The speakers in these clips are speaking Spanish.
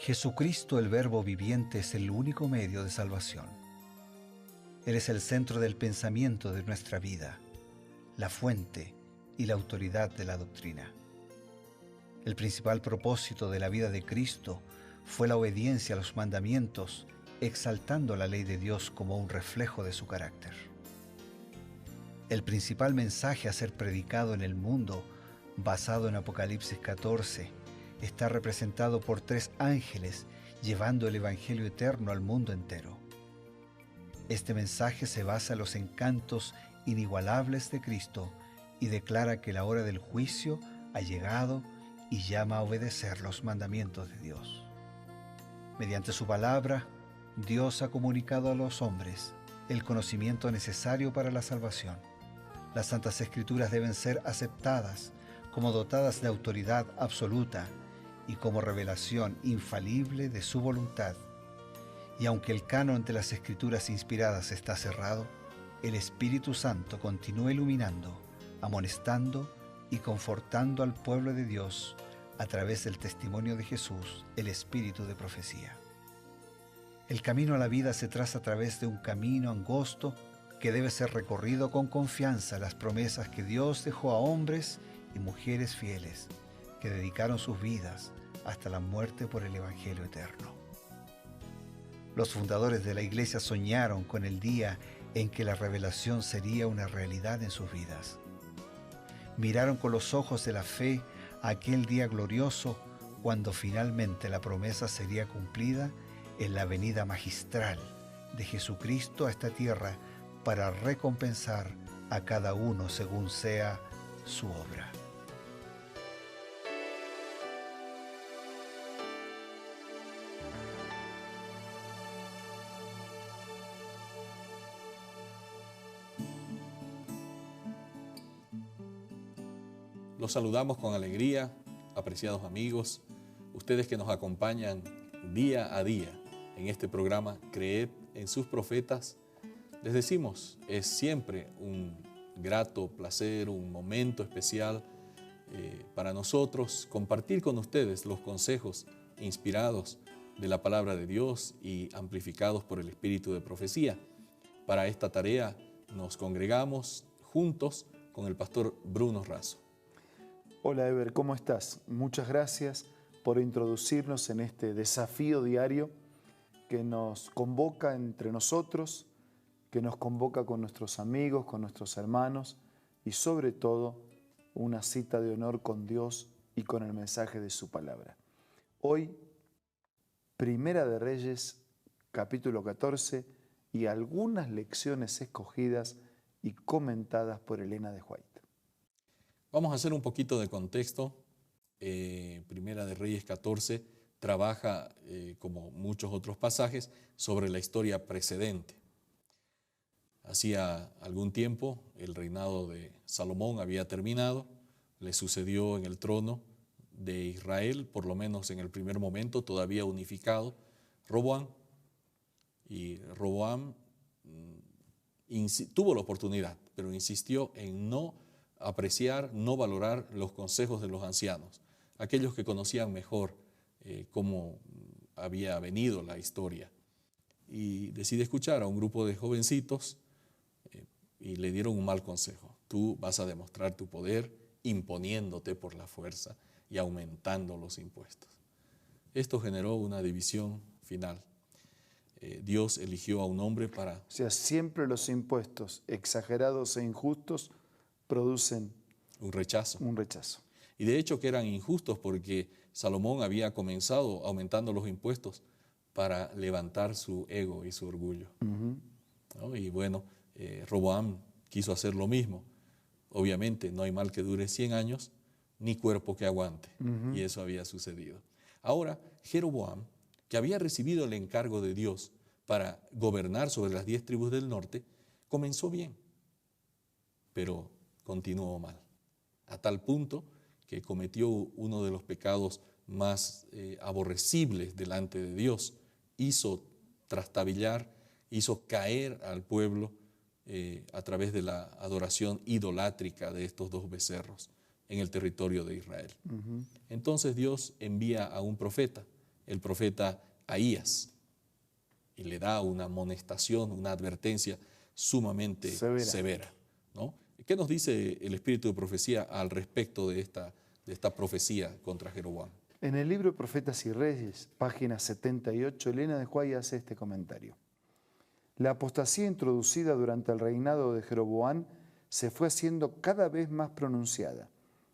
Jesucristo, el Verbo viviente, es el único medio de salvación. Él es el centro del pensamiento de nuestra vida, la fuente y la autoridad de la doctrina. El principal propósito de la vida de Cristo fue la obediencia a los mandamientos, exaltando la ley de Dios como un reflejo de su carácter. El principal mensaje a ser predicado en el mundo, basado en Apocalipsis 14, está representado por 3 ángeles llevando el Evangelio eterno al mundo entero. Este mensaje se basa en los encantos inigualables de Cristo y declara que la hora del juicio ha llegado y llama a obedecer los mandamientos de Dios. Mediante su palabra, Dios ha comunicado a los hombres el conocimiento necesario para la salvación. Las Santas Escrituras deben ser aceptadas como dotadas de autoridad absoluta y como revelación infalible de su voluntad. Y aunque el canon de las Escrituras inspiradas está cerrado, el Espíritu Santo continúa iluminando, amonestando y confortando al pueblo de Dios a través del testimonio de Jesús, el Espíritu de profecía. El camino a la vida se traza a través de un camino angosto que debe ser recorrido con confianza a las promesas que Dios dejó a hombres y mujeres fieles que dedicaron sus vidas hasta la muerte por el Evangelio eterno. Los fundadores de la Iglesia soñaron con el día en que la revelación sería una realidad en sus vidas. Miraron con los ojos de la fe a aquel día glorioso cuando finalmente la promesa sería cumplida en la venida magistral de Jesucristo a esta tierra para recompensar a cada uno según sea su obra. Los saludamos con alegría, apreciados amigos, ustedes que nos acompañan día a día en este programa Creed en sus profetas. Les decimos, es siempre un grato placer, un momento especial para nosotros compartir con ustedes los consejos inspirados de la palabra de Dios y amplificados por el Espíritu de profecía. Para esta tarea nos congregamos juntos con el pastor Bruno Razo. Hola Ever, ¿cómo estás? Muchas gracias por introducirnos en este desafío diario que nos convoca entre nosotros, que nos convoca con nuestros amigos, con nuestros hermanos y sobre todo una cita de honor con Dios y con el mensaje de su palabra. Hoy, Primera de Reyes, capítulo 14 y algunas lecciones escogidas y comentadas por Elena de White. Vamos a hacer un poquito de contexto. Primera de Reyes 14 trabaja, como muchos otros pasajes, sobre la historia precedente. Hacía algún tiempo el reinado de Salomón había terminado, le sucedió en el trono de Israel, por lo menos en el primer momento, todavía unificado, Roboam. Y Roboam tuvo la oportunidad, pero insistió en no apreciar, no valorar los consejos de los ancianos, aquellos que conocían mejor cómo había venido la historia. Y decide escuchar a un grupo de jovencitos y le dieron un mal consejo. Tú vas a demostrar tu poder imponiéndote por la fuerza y aumentando los impuestos. Esto generó una división final. Dios eligió a un hombre para... O sea, siempre los impuestos exagerados e injustos producen un rechazo. Y de hecho que eran injustos porque Salomón había comenzado aumentando los impuestos para levantar su ego y su orgullo. ¿No? Y bueno, Roboam quiso hacer lo mismo. Obviamente no hay mal que dure 100 años, ni cuerpo que aguante. Y eso había sucedido. Ahora, Jeroboam, que había recibido el encargo de Dios para gobernar sobre las 10 tribus del norte, comenzó bien, pero continuó mal, a tal punto que cometió uno de los pecados más aborrecibles delante de Dios. Hizo trastabillar, hizo caer al pueblo a través de la adoración idolátrica de estos 2 becerros en el territorio de Israel. Entonces Dios envía a un profeta, el profeta Ahías y le da una amonestación, una advertencia sumamente severa, ¿no? ¿Qué nos dice el espíritu de profecía al respecto de esta profecía contra Jeroboam? En el libro Profetas y Reyes, página 78, Elena de White hace este comentario. La apostasía introducida durante el reinado de Jeroboam se fue haciendo cada vez más pronunciada,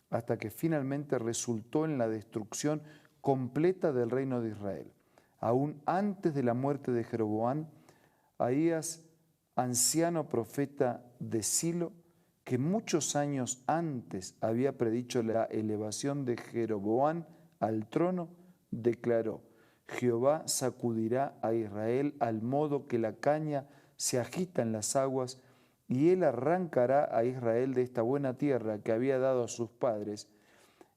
hasta que finalmente resultó en la destrucción completa del reino de Israel. Aún antes de la muerte de Jeroboam, Ahías, anciano profeta de Silo, que muchos años antes había predicho la elevación de Jeroboam al trono, declaró: Jehová sacudirá a Israel al modo que la caña se agita en las aguas, y él arrancará a Israel de esta buena tierra que había dado a sus padres,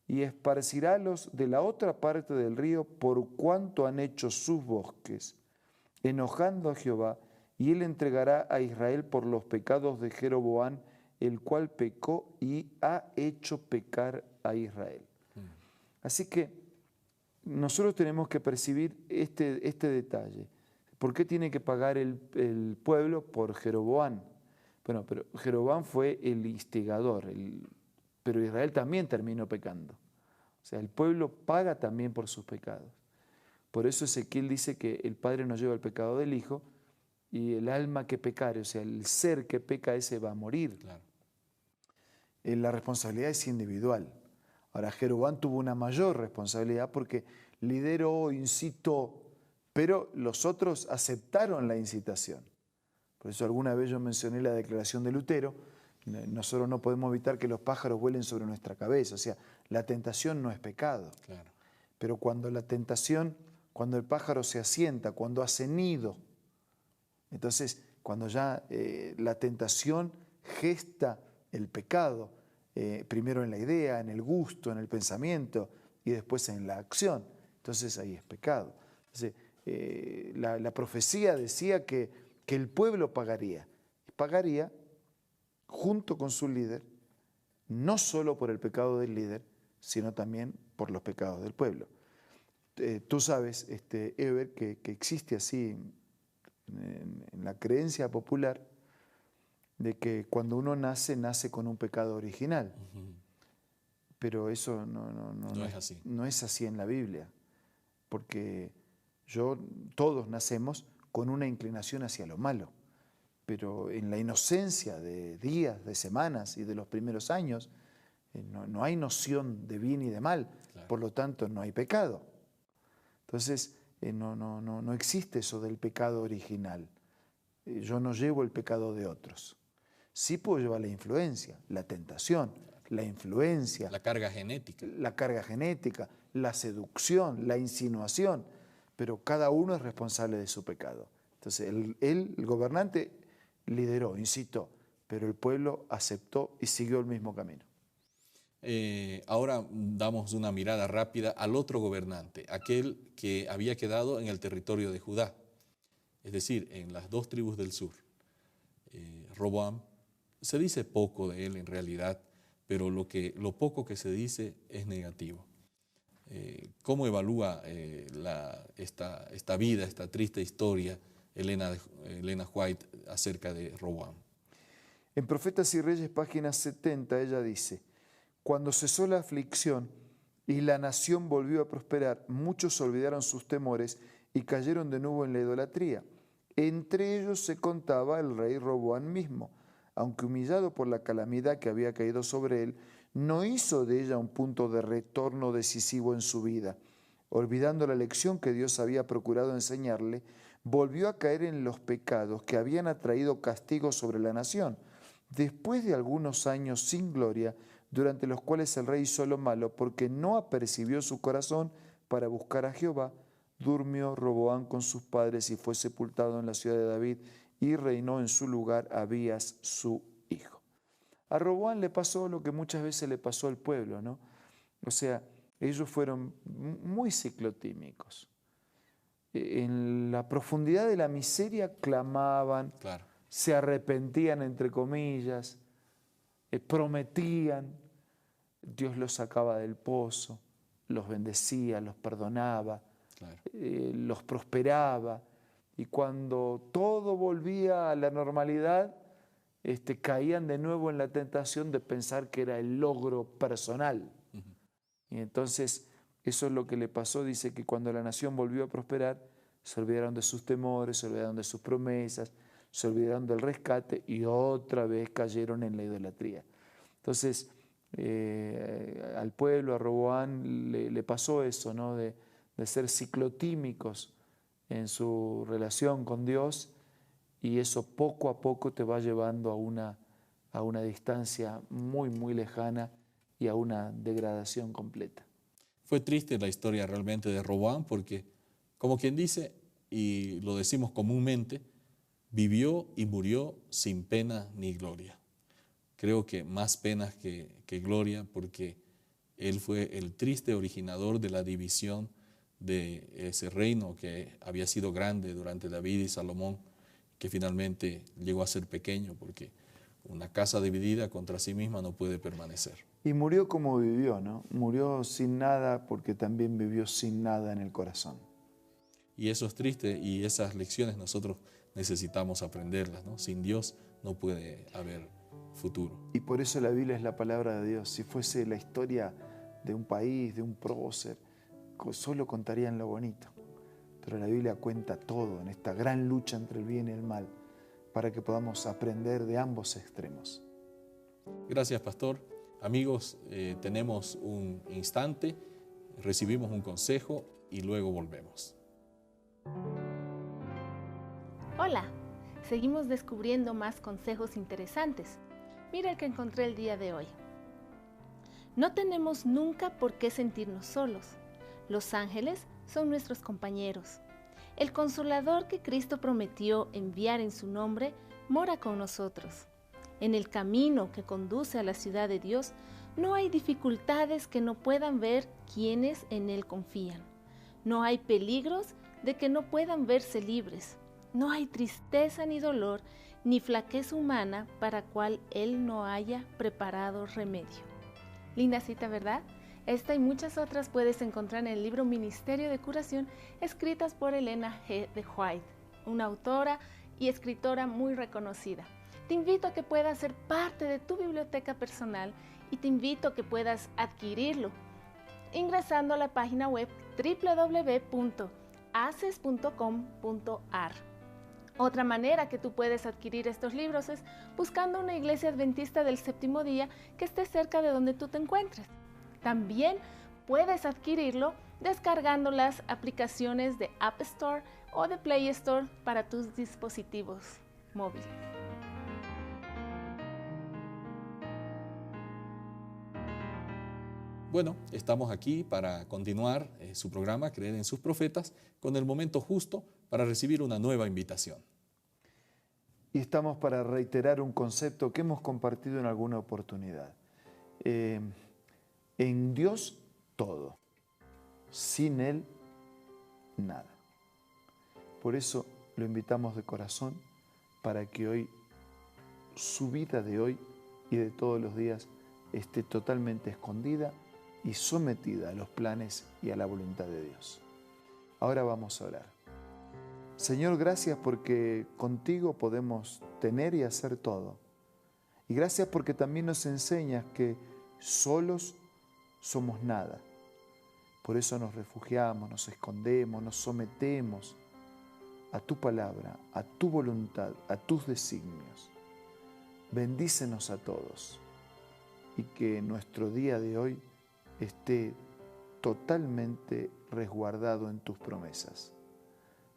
y esparcirálos de la otra parte del río por cuanto han hecho sus bosques, enojando a Jehová, y él entregará a Israel por los pecados de Jeroboam, el cual pecó y ha hecho pecar a Israel. Así que nosotros tenemos que percibir este detalle. ¿Por qué tiene que pagar el pueblo por Jeroboam? Bueno, pero Jeroboam fue el instigador, pero Israel también terminó pecando. O sea, el pueblo paga también por sus pecados. Por eso Ezequiel dice que el Padre nos lleva el pecado del Hijo, y el alma que pecare, o sea, el ser que peca, ese va a morir. Claro. La responsabilidad es individual. Ahora, Jeroboam tuvo una mayor responsabilidad porque lideró, incitó, pero los otros aceptaron la incitación. Por eso alguna vez yo mencioné la declaración de Lutero: nosotros no podemos evitar que los pájaros vuelen sobre nuestra cabeza. O sea, la tentación no es pecado. Claro. Pero cuando la tentación, cuando el pájaro se asienta, cuando hace nido, entonces cuando ya la tentación gesta el pecado, primero en la idea, en el gusto, en el pensamiento y después en la acción, entonces ahí es pecado. Entonces, la profecía decía que el pueblo pagaría junto con su líder, no solo por el pecado del líder, sino también por los pecados del pueblo. Tú sabes, Eber, que existe así en la creencia popular de que cuando uno nace con un pecado original. Pero eso no es así. No es así en la Biblia, porque todos nacemos con una inclinación hacia lo malo, pero en la inocencia de días, de semanas y de los primeros años, no hay noción de bien y de mal, Claro. Por lo tanto no hay pecado. Entonces no existe eso del pecado original. Yo no llevo el pecado de otros. Sí puedo llevar la influencia, la tentación, la influencia, la carga genética, la seducción, la insinuación, pero cada uno es responsable de su pecado. Entonces el gobernante lideró, incitó, pero el pueblo aceptó y siguió el mismo camino. Ahora damos una mirada rápida al otro gobernante, aquel que había quedado en el territorio de Judá, es decir, en las dos tribus del sur. Roboam, se dice poco de él en realidad, pero lo poco que se dice es negativo. ¿Cómo evalúa esta vida, esta triste historia, Elena White, acerca de Roboam? En Profetas y Reyes, página 70, ella dice: cuando cesó la aflicción y la nación volvió a prosperar, muchos olvidaron sus temores y cayeron de nuevo en la idolatría. Entre ellos se contaba el rey Roboam mismo. Aunque humillado por la calamidad que había caído sobre él, no hizo de ella un punto de retorno decisivo en su vida. Olvidando la lección que Dios había procurado enseñarle, volvió a caer en los pecados que habían atraído castigo sobre la nación. Después de algunos años sin gloria, durante los cuales el rey hizo lo malo porque no apercibió su corazón para buscar a Jehová, durmió Roboam con sus padres y fue sepultado en la ciudad de David, y reinó en su lugar Abías su hijo. A Roboam le pasó lo que muchas veces le pasó al pueblo, ¿no? O sea, ellos fueron muy ciclotímicos. En la profundidad de la miseria clamaban, Claro. Se arrepentían, entre comillas, prometían, Dios los sacaba del pozo, los bendecía, los perdonaba. Claro. Los prosperaba, y cuando todo volvía a la normalidad, caían de nuevo en la tentación de pensar que era el logro personal. Y entonces eso es lo que le pasó. Dice que cuando la nación volvió a prosperar, se olvidaron de sus temores, se olvidaron de sus promesas, se olvidaron del rescate y otra vez cayeron en la idolatría. Entonces, al pueblo, a Roboam, le pasó eso, ¿no? De ser ciclotímicos en su relación con Dios, y eso poco a poco te va llevando a una distancia muy, muy lejana y a una degradación completa. Fue triste la historia realmente de Roboam porque, como quien dice, y lo decimos comúnmente, vivió y murió sin pena ni gloria. Creo que más penas que gloria, porque él fue el triste originador de la división de ese reino que había sido grande durante David y Salomón, que finalmente llegó a ser pequeño, porque una casa dividida contra sí misma no puede permanecer. Y murió como vivió, ¿no? Murió sin nada porque también vivió sin nada en el corazón. Y eso es triste, y esas lecciones nosotros necesitamos aprenderlas, ¿no? Sin Dios no puede haber futuro. Y por eso la Biblia es la palabra de Dios. Si fuese la historia de un país, de un prócer, solo contarían lo bonito. Pero la Biblia cuenta todo en esta gran lucha entre el bien y el mal, para que podamos aprender de ambos extremos. Gracias, pastor. Amigos, tenemos un instante, recibimos un consejo y luego volvemos. Hola, seguimos descubriendo más consejos interesantes. Mira el que encontré el día de hoy. No tenemos nunca por qué sentirnos solos. Los ángeles son nuestros compañeros. El Consolador que Cristo prometió enviar en su nombre mora con nosotros. En el camino que conduce a la ciudad de Dios no hay dificultades que no puedan ver quienes en Él confían. No hay peligros de que no puedan verse libres. No hay tristeza ni dolor ni flaqueza humana para cual Él no haya preparado remedio. Linda cita, ¿verdad? Esta y muchas otras puedes encontrar en el libro Ministerio de Curación, escritas por Elena G. de White, una autora y escritora muy reconocida. Te invito a que puedas ser parte de tu biblioteca personal y te invito a que puedas adquirirlo ingresando a la página web www.aces.com.ar. Otra manera que tú puedes adquirir estos libros es buscando una iglesia adventista del séptimo día que esté cerca de donde tú te encuentres. También puedes adquirirlo descargando las aplicaciones de App Store o de Play Store para tus dispositivos móviles. Bueno, estamos aquí para continuar su programa Creer en sus profetas con el momento justo para recibir una nueva invitación. Y estamos para reiterar un concepto que hemos compartido en alguna oportunidad. En Dios todo, sin Él nada. Por eso lo invitamos de corazón para que hoy, su vida de hoy y de todos los días, esté totalmente escondida y sometida a los planes y a la voluntad de Dios. Ahora vamos a orar. Señor, gracias porque contigo podemos tener y hacer todo. Y gracias porque también nos enseñas que solos somos nada. Por eso nos refugiamos, nos escondemos, nos sometemos a tu palabra, a tu voluntad, a tus designios. Bendícenos a todos y que nuestro día de hoy esté totalmente resguardado en tus promesas.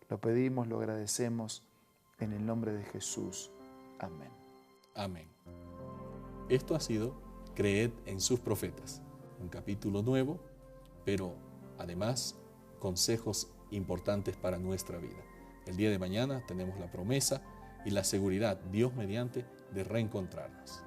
Lo pedimos, lo agradecemos en el nombre de Jesús. Amén. Amén. Esto ha sido Creed en sus profetas, un capítulo nuevo, pero además consejos importantes para nuestra vida. El día de mañana tenemos la promesa y la seguridad, Dios mediante, de reencontrarnos.